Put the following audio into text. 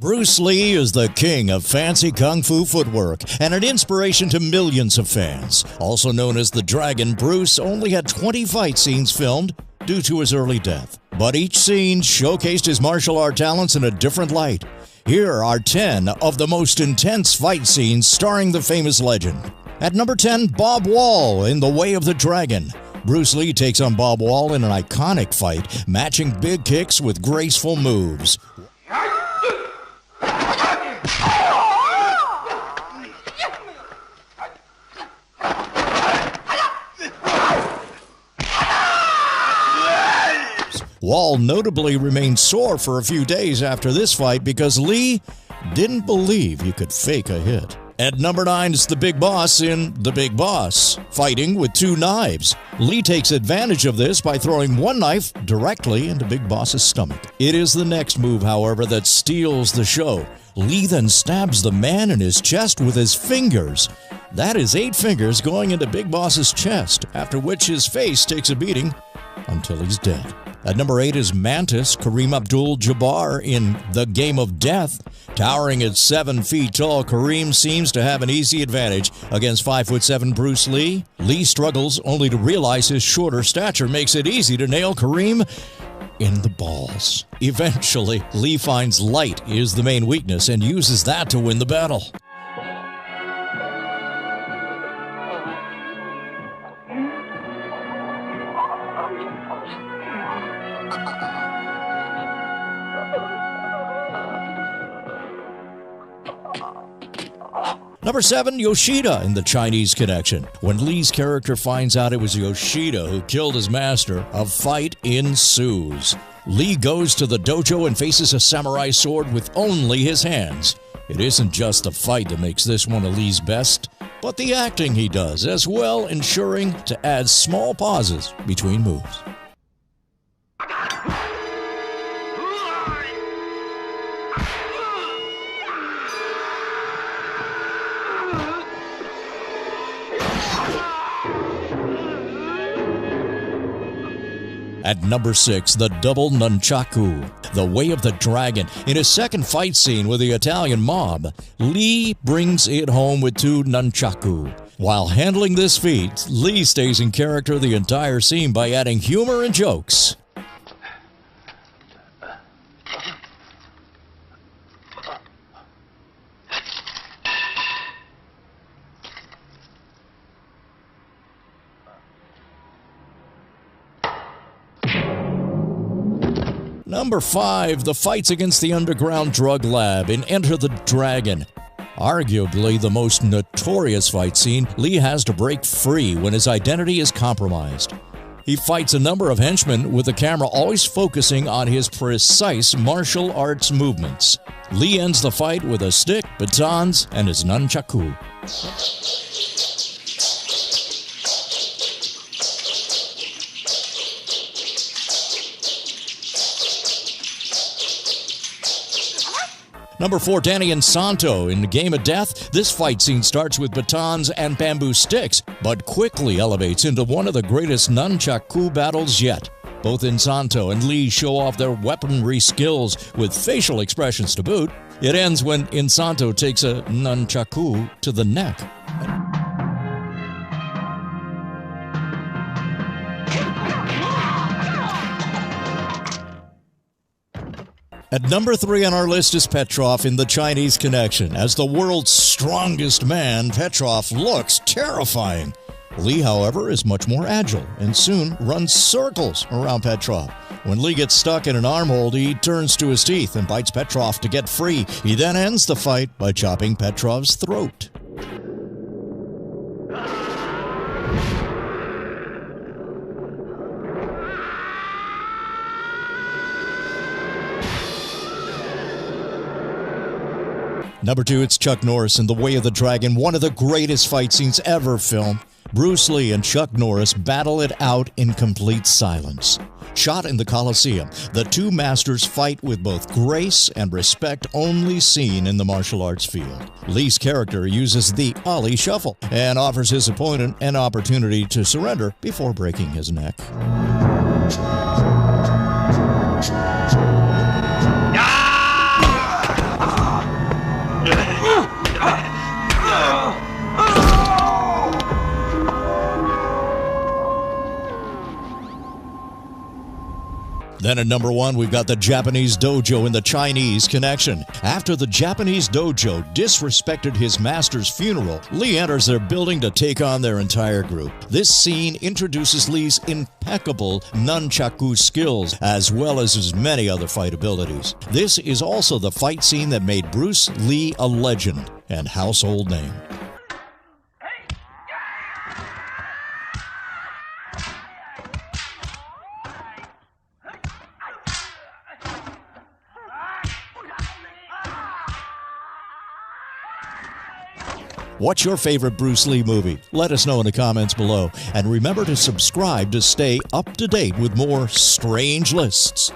Bruce Lee is the king of fancy kung fu footwork and an inspiration to millions of fans. Also known as the Dragon, Bruce only had 20 fight scenes filmed due to his early death. But each scene showcased his martial art talents in a different light. Here are 10 of the most intense fight scenes starring the famous legend. At number 10, Bob Wall in The Way of the Dragon. Bruce Lee takes on Bob Wall in an iconic fight, matching big kicks with graceful moves. Wall notably remained sore for a few days after this fight because Lee didn't believe he could fake a hit. At number 9 is the Big Boss in The Big Boss, fighting with 2 knives. Lee takes advantage of this by throwing one knife directly into Big Boss's stomach. It is the next move, however, that steals the show. Lee then stabs the man in his chest with his fingers. That is 8 fingers going into Big Boss's chest, after which his face takes a beating until he's dead. At number 8 is Mantis, Kareem Abdul-Jabbar in The Game of Death. Towering at 7 feet tall, Kareem seems to have an easy advantage against 5'7" Bruce Lee. Lee struggles only to realize his shorter stature makes it easy to nail Kareem in the balls. Eventually, Lee finds light is the main weakness and uses that to win the battle. Number 7, Yoshida in The Chinese Connection. When Lee's character finds out it was Yoshida who killed his master, a fight ensues. Lee goes to the dojo and faces a samurai sword with only his hands. It isn't just the fight that makes this one of Lee's best, but the acting he does as well, ensuring to add small pauses between moves. At number 6, the double nunchaku, The Way of the Dragon. In his second fight scene with the Italian mob, Lee brings it home with 2 nunchaku. While handling this feat, Lee stays in character the entire scene by adding humor and jokes. Number 5, the fights against the underground drug lab in Enter the Dragon. Arguably the most notorious fight scene, Lee has to break free when his identity is compromised. He fights a number of henchmen with the camera always focusing on his precise martial arts movements. Lee ends the fight with a stick, batons, and his nunchaku. Number 4, Danny and Santo in The Game of Death. This fight scene starts with batons and bamboo sticks, but quickly elevates into one of the greatest nunchaku battles yet. Both Insanto and Lee show off their weaponry skills with facial expressions to boot. It ends when Insanto takes a nunchaku to the neck. At number 3 on our list is Petrov in The Chinese Connection. As the world's strongest man, Petrov looks terrifying. Lee, however, is much more agile and soon runs circles around Petrov. When Lee gets stuck in an armhold, he turns to his teeth and bites Petrov to get free. He then ends the fight by chopping Petrov's throat. Number 2, it's Chuck Norris in The Way of the Dragon, one of the greatest fight scenes ever filmed. Bruce Lee and Chuck Norris battle it out in complete silence. Shot in the Coliseum, the 2 masters fight with both grace and respect only seen in the martial arts field. Lee's character uses the Ollie Shuffle and offers his opponent an opportunity to surrender before breaking his neck. Then at number 1, we've got the Japanese dojo in the Chinese Connection. After the Japanese dojo disrespected his master's funeral, Lee enters their building to take on their entire group. This scene introduces Lee's impeccable nunchaku skills, as well as his many other fight abilities. This is also the fight scene that made Bruce Lee a legend and household name. What's your favorite Bruce Lee movie? Let us know in the comments below. And remember to subscribe to stay up to date with more strange lists.